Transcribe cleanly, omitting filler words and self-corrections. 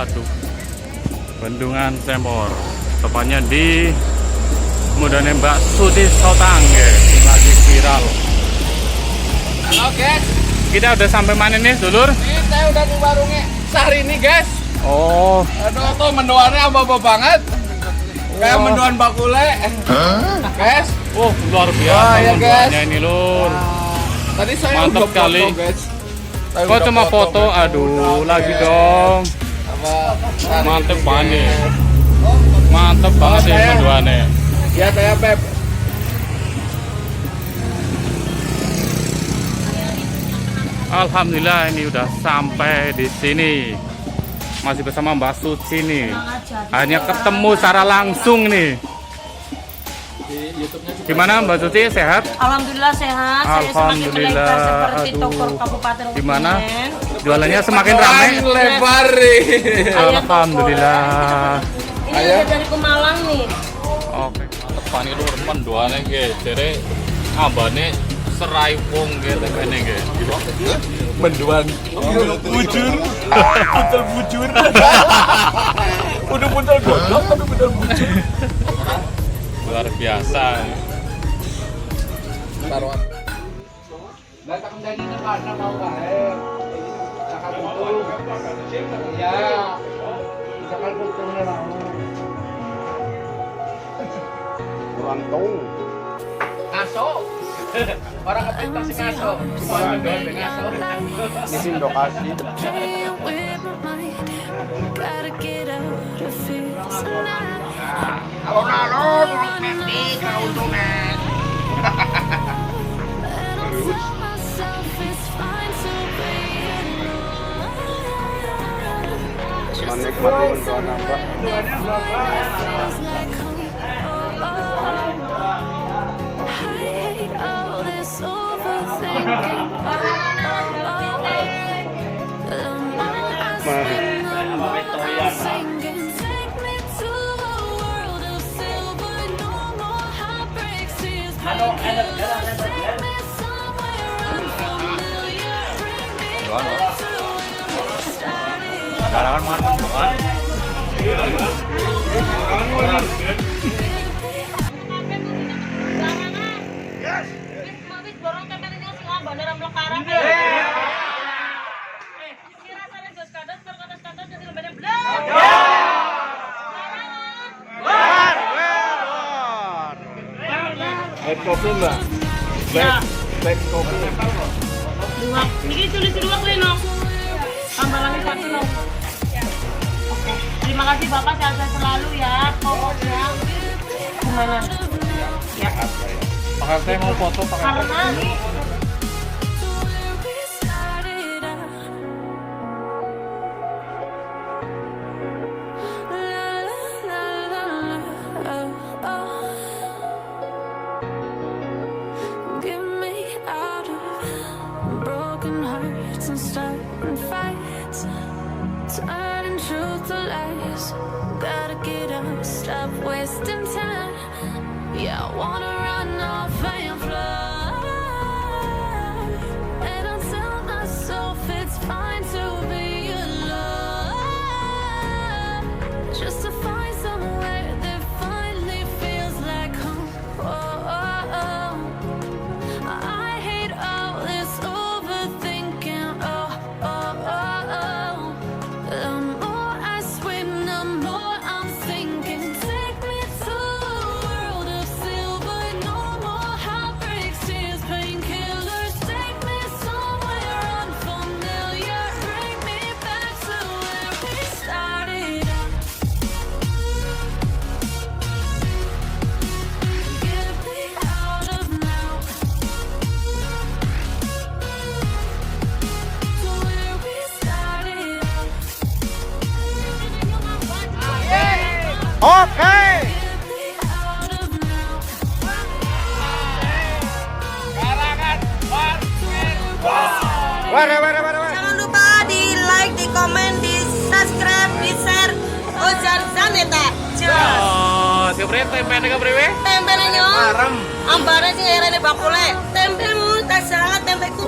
Aduh, Bendungan Cemor, tepatnya di Mudane Mbak Sudi Sotang ya, lagi viral. Halo guys, Kita udah sampai mana nih, dulur? ini saya udah di warungnya Syahrini guys. Oh, Aduh tuh mendoannya apa banget. Kayak mendoan bakule. Guys. oh luar biasa Wah, ya, guys. mendoannya ini, lur. Tadi saya Mantap udah kali. foto guys. Saya Kok udah cuma foto? Aduh, Udah, lagi guys. dong. Apa, Syahrini, Mantep guys. banget. Mantep banget ya saya- mendoannya. Ya saya Beb. Alhamdulillah ini udah sampai di sini. Masih bersama Mbak Suci nih. Hanya ketemu secara langsung nih. Di YouTube-nya juga. Gimana Mbak Suci, sehat? Alhamdulillah sehat. Saya semakin Alhamdulillah. melebar seperti Aduh. toko Kabupaten Gimana? Kebumen. Jualannya semakin ramai. Apaan lebar nih. Alhamdulillah. Ini Ayo. udah dari Pemalang nih. Oke. Tepan itu mendoane nggih, jere ambane serai wong nggih tekene nggih. Mendoan. Bujur. Puncel bujur. Udah puncel godok tapi bener bujur. Luar biasa. Taruhan. Datang dari mana mau baik. Cakap betul. Ya. Cakap betulnya mau. Kurang tahu. Ngaso. Orang kepintas ngaso. Orang doang ngaso. Di sini lokasi. Alon-alon urut mesti keuntungan. Menikmati mendoan apa? Karangan mana bukan? Black kopi mbak. Black kopi. Dua. Ini tulis dua Lino. Tambah lagi satu loh. Oke. Terima kasih Bapak, sehat-sehat selalu ya. Pokoknya. Gimana? Ya. Pakai saya mau foto pakai. Karena Get me out of broken hearts and starting fights, turning truth to lies. Gotta get up, stop wasting time. Yeah, I wanna run off and fly, and I'll tell myself it's fine to be alone, just to find somewhere that finally feels like home. I hate all this overthinking. The more I swim, the more I'm sinking. Take me to a world of silver, no more heartbreaks, tears, painkillers. Take me somewhere unfamiliar. Bring me back to where we started out. Get me out of now. To where we started out. Oke. Get me out of now. Karangan jangan lupa di like, di komen, di subscribe, di share. Ojan Zaneta. Jelas. Oh, si Bre tempe nek priwe? Tempe nenyo. Arem. Ambare sing airane bakule. Tempemu tak sangat tempeku